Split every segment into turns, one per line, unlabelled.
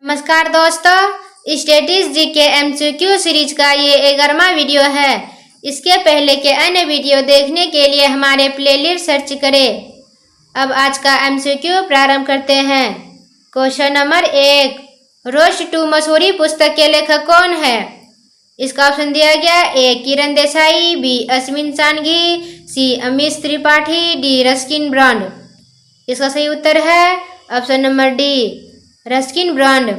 नमस्कार दोस्तों, स्टैटिस जी के MCQ सीरीज का ये 11वां वीडियो है। इसके पहले के अन्य वीडियो देखने के लिए हमारे प्लेलिस्ट सर्च करें। अब आज का MCQ प्रारंभ करते हैं। क्वेश्चन नंबर 1, रोस्ट टू मसूरी पुस्तक के लेखक कौन है? इसका ऑप्शन दिया गया A Kiran Desai, B Ashwin Sanghi, C Amish Tripathi, D Ruskin Bond. इसका सही उत्तर है option number D Ruskin Bond.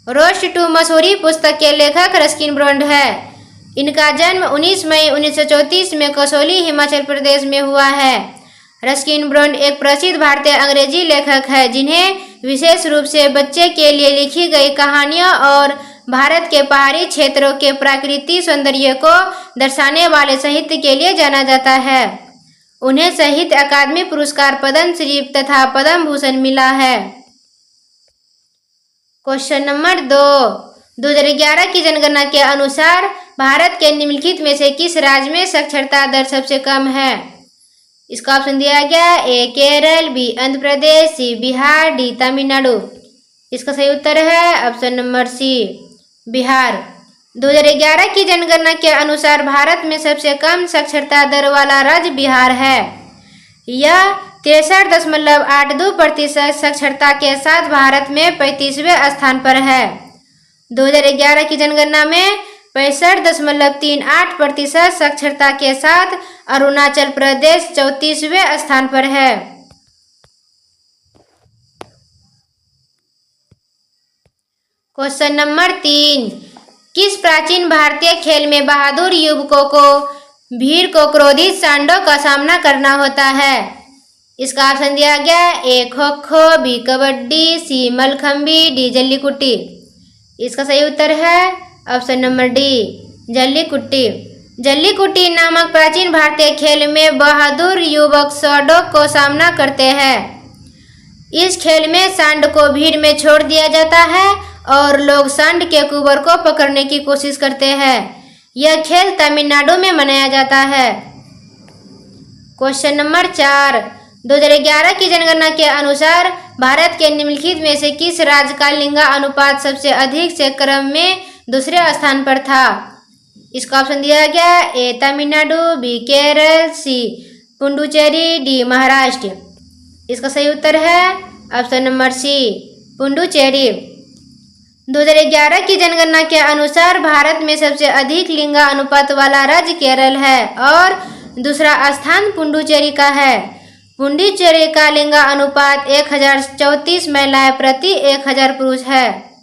रोस्ट टू मसूरी पुस्तक के लेखक रस्किन ब्रांड है। इनका जन्म 19 मई 1934 में कसौली, हिमाचल प्रदेश में हुआ है। रस्किन ब्रांड एक प्रसिद्ध भारतीय अंग्रेजी लेखक है जिन्हें विशेष रूप से बच्चे के लिए लिखी गई कहानियों और भारत के पहाड़ी क्षेत्रों के प्राकृतिक सौंदर्य को दर्शाने वाले साहित्य के लिए जाना जाता है। उन्हें साहित्य अकादमी पुरस्कार, पद्मश्री तथा पद्म भूषण मिला है। क्वेश्चन नंबर 2, 2011 की जनगणना के अनुसार भारत के निम्नलिखित में से किस राज्य में साक्षरता दर सबसे कम है? इसका ऑप्शन दिया गया ए केरल, बी आंध्र प्रदेश, सी बिहार, डी तमिलनाडु। इसका सही उत्तर है ऑप्शन नंबर सी बिहार। 2011 की जनगणना के अनुसार भारत में सबसे कम साक्षरता दर वाला राज्य बिहार है। यह 63.82% साक्षरता के साथ भारत में 35वें स्थान पर है। 2011 की जनगणना में 65.38% साक्षरता के साथ अरुणाचल प्रदेश 34वें स्थान पर है। क्वेश्चन नंबर 3, किस प्राचीन भारतीय खेल में बहादुर युवकों को भीड़ को क्रोधित सांडों का सामना करना होता है? इसका ऑप्शन दिया गया ए खो खो, बी कबड्डी, सी मलखंबी, डी जल्लीकुट्टी। इसका सही उत्तर है ऑप्शन नंबर डी जल्लीकुट्टी। जल्लीकुट्टी नामक प्राचीन भारतीय खेल में बहादुर युवक सांडों को सामना करते हैं। इस खेल में सांड को भीड़ में छोड़ दिया जाता है और लोग सांड के कुबर को पकड़ने की कोशिश करते हैं। यह खेल तमिलनाडु में मनाया जाता है। क्वेश्चन नंबर 4, 2011 की जनगणना के अनुसार भारत के निम्नलिखित में से किस राज्य का लिंग अनुपात सबसे अधिक से क्रम में दूसरे स्थान पर था? इसका ऑप्शन दिया गया ए तमिलनाडु, बी केरल, सी पुडुचेरी, डी महाराष्ट्र। इसका सही उत्तर है ऑप्शन नंबर सी पुडुचेरी। 2011 की जनगणना के अनुसार भारत में सबसे अधिक लिंग अनुपात वाला राज्य केरल है और दूसरा स्थान पुडुचेरी का है। पुडुचेरी का लिंग अनुपात 1034 महिलाएं प्रति 1000 पुरुष है।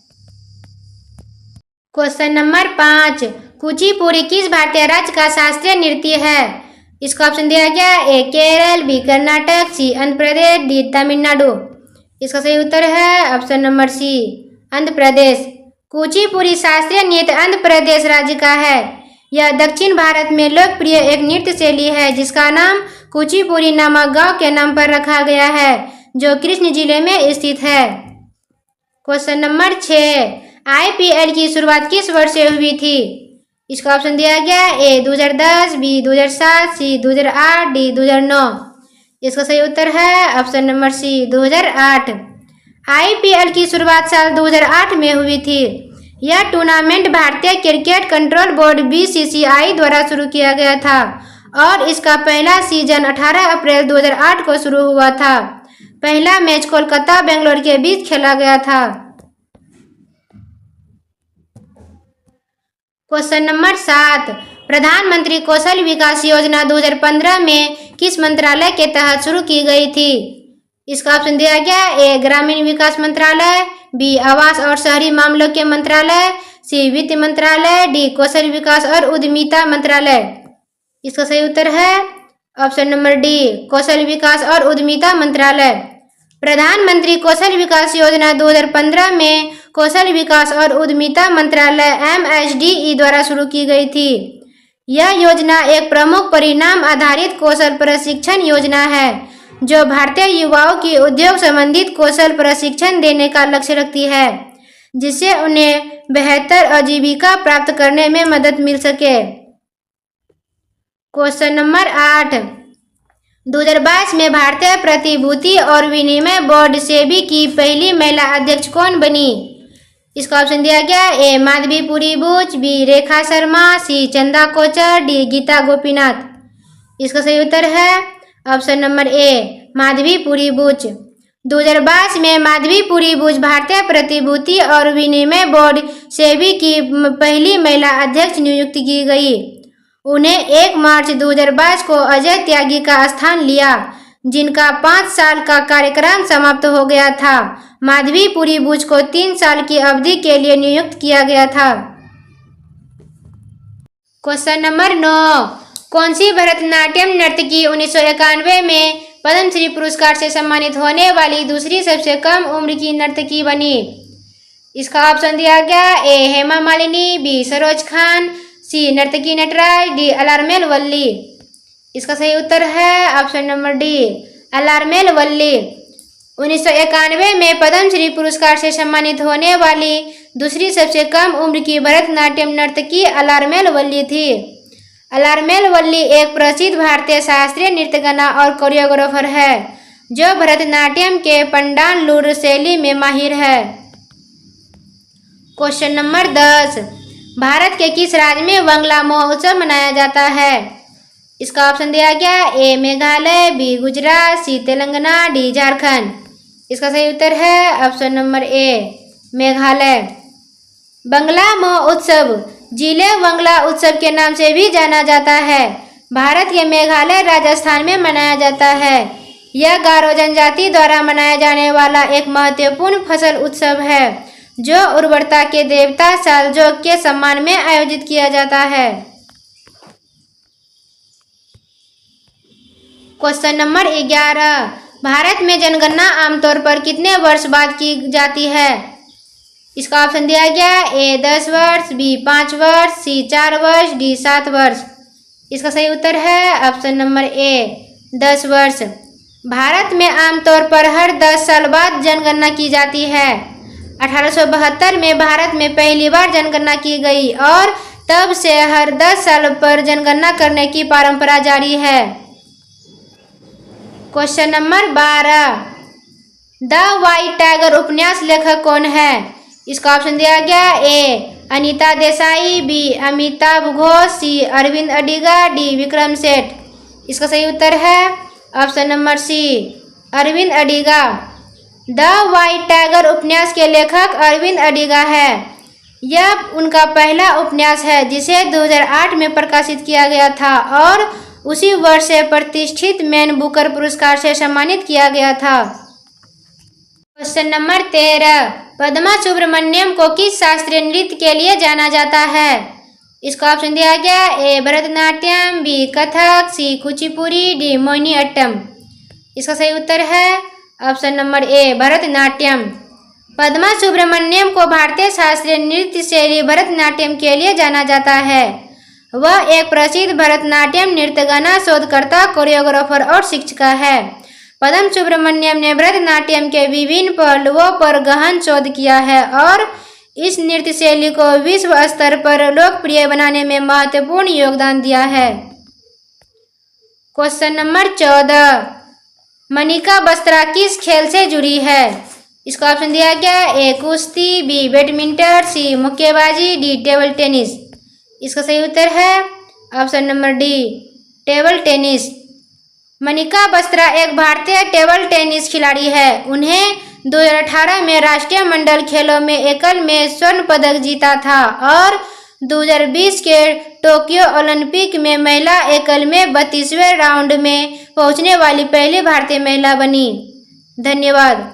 क्वेश्चन नंबर 5, कुचिपुड़ी किस भारतीय राज्य का शास्त्रीय नृत्य है? इसका ऑप्शन दिया गया ए केरल, बी कर्नाटक, सी आंध्र प्रदेश, डी तमिलनाडु। इसका सही उत्तर है ऑप्शन नंबर सी आंध्र प्रदेश। कुचिपुड़ी शास्त्रीय नृत्य आंध्र प्रदेश राज्य का है। यह दक्षिण भारत में लोकप्रिय एक नृत्य शैली है जिसका नाम कुचिपुड़ी नामक गांव के नाम पर रखा गया है जो कृष्ण जिले में स्थित है। क्वेश्चन नंबर 6, IPL की शुरुआत किस वर्ष से हुई थी? इसका ऑप्शन दिया गया ए 2010, बी 2007, सी 2008, डी 2009। इसका सही उत्तर है ऑप्शन नंबर सी 2008। IPL की शुरुआत साल 2008 में हुई थी। यह टूर्नामेंट भारतीय क्रिकेट कंट्रोल बोर्ड BCCI द्वारा शुरू किया गया था और इसका पहला सीजन 18 अप्रैल 2008 को शुरू हुआ था। पहला मैच कोलकाता बेंगलोर के बीच खेला गया था। क्वेश्चन नंबर 7, प्रधानमंत्री कौशल विकास योजना 2015 में किस मंत्रालय के तहत शुरू की गई थी? इसका ऑप्शन दिया गया ए ग्रामीण विकास मंत्रालय, बी आवास और शहरी मामलों के मंत्रालय, सी वित्त मंत्रालय, डी कौशल विकास और उद्यमिता मंत्रालय। इसका सही उत्तर है ऑप्शन नंबर डी कौशल विकास और उद्यमिता मंत्रालय। प्रधानमंत्री कौशल विकास योजना 2015 में कौशल विकास और उद्यमिता मंत्रालय MSDE द्वारा शुरू की गई थी। यह योजना एक प्रमुख परिणाम आधारित कौशल प्रशिक्षण योजना है जो भारतीय युवाओं की उद्योग संबंधित कौशल प्रशिक्षण देने का लक्ष्य रखती है जिससे उन्हें बेहतर आजीविका प्राप्त करने में मदद मिल सके। क्वेश्चन नंबर 8, 2022 में भारतीय प्रतिभूति और विनिमय बोर्ड सेबी की पहली महिला अध्यक्ष कौन बनी? इसका ऑप्शन दिया गया ए माधवीपुरी बुच, बी रेखा शर्मा, सी चंदा कोचर, डी गीता गोपीनाथ। इसका सही उत्तर है ऑप्शन नंबर ए माधवीपुरी बुच। 2022 में माधवीपुरी बुच भारतीय प्रतिभूति और विनिमय बोर्ड सेबी की पहली महिला अध्यक्ष नियुक्त की गई। उन्हें 1 मार्च 2022 को अजय त्यागी का स्थान लिया, जिनका 5 साल का कार्यकाल समाप्त हो गया था। माधवीपुरी बुच को 3 साल की अवधि के लिए नियुक्त किया गया था। क्वेश्चन नंबर 9, कौन सी भरतनाट्यम नर्तकी 1991 में पद्मश्री पुरस्कार से सम्मानित होने वाली दूसरी सबसे कम उम्र की नर्तकी बनी? इसका ऑप्शन दिया गया ए हेमा मालिनी, बी सरोज खान, सी नर्तकी नटराज, डी अलारमेल वल्ली। इसका सही उत्तर है ऑप्शन नंबर डी अलारमेल वल्ली। 1991 में पद्मश्री पुरस्कार से सम्मानित होने वाली दूसरी सबसे कम उम्र की भरतनाट्यम नर्तकी अलारमेल वल्ली थी। अलारमेल वल्ली एक प्रसिद्ध भारतीय शास्त्रीय नृत्यगाना और कोरियोग्राफर है, जो भरतनाट्यम के पंडालूर शैली में माहिर है। क्वेश्चन नंबर 10, भारत के किस राज्य में बंगला महोत्सव मनाया जाता है? इसका ऑप्शन दिया गया ए मेघालय, बी गुजरात, सी तेलंगाना, डी झारखंड। इसका सही उत्तर है ऑप्शन नंबर ए मेघालय। बंगला महोत्सव जिले बंगला उत्सव के नाम से भी जाना जाता है। भारत के मेघालय राजस्थान में मनाया जाता है। यह गारो जनजाति द्वारा मनाया जाने वाला एक महत्वपूर्ण फसल उत्सव है, जो उर्वरता के देवता सालजोग के सम्मान में आयोजित किया जाता है। क्वेश्चन नंबर 11, भारत में जनगणना आमतौर पर कितने वर्ष बाद की जाती है? इसका ऑप्शन दिया गया ए 10 वर्ष, बी 5 वर्ष, सी 4 वर्ष, डी 7 वर्ष। इसका सही उत्तर है ऑप्शन नंबर ए 10 वर्ष। भारत में आमतौर पर हर 10 साल बाद जनगणना की जाती है। 1872 में भारत में पहली बार जनगणना की गई और तब से हर 10 साल पर जनगणना करने की परंपरा जारी है। Question number 12, The White Tiger उपन्यास लेखक कौन है? इसका ऑप्शन दिया गया A Anita Desai, B Amitabh Ghosh, C Arvind Adiga, D Vikram Seth. इसका सही उत्तर है option number C Arvind Adiga. The White Tiger उपन्यास के लेखक अरविंद अडिगा है। यह उनका पहला उपन्यास है, जिसे 2008 में प्रकाशित किया गया था और उसी वर्ष से प्रतिष्ठित मैन बुकर पुरस्कार से सम्मानित किया गया था। क्वेश्चन नंबर 13, पद्मा सुब्रमण्यम को किस शास्त्रीय नृत्य के लिए जाना जाता है? इसका ऑप्शन दिया गया A Bharatanatyam, B Kathak, C Kuchipudi, D Mohiniyattam. इसका सही उत्तर है option number A Bharatanatyam. Padma Subrahmanyam को भारतीय शास्त्रीय नृत्य शैली भरतनाट्यम के लिए जाना जाता है। वह एक प्रसिद्ध भरतनाट्यम नृत्यगाना, शोधकर्ता, कोरियोग्राफर और शिक्षिका है। पद्मा सुब्रमण्यम ने भरतनाट्यम के विभिन्न पहलुओं पर गहन शोध किया है और इस नृत्य शैली को विश्व स्तर पर लोकप्रिय बनाने में महत्वपूर्ण योगदान दिया है। क्वेश्चन नंबर 14, मनिका बत्रा किस खेल से जुड़ी है? इसका ऑप्शन दिया गया ए कुश्ती, बी बैडमिंटन, सी मुक्केबाजी, डी टेबल टेनिस। इसका सही उत्तर है option number D table tennis. Manika Batra एक भारतीय टेबल टेनिस खिलाड़ी है। उन्हें 2018 में राष्ट्रीय मंडल खेलों में एकल में स्वर्ण पदक जीता था और 2020 के टोक्यो ओलंपिक में महिला एकल में 32वें राउंड में पहुंचने वाली पहली भारतीय महिला बनी। धन्यवाद।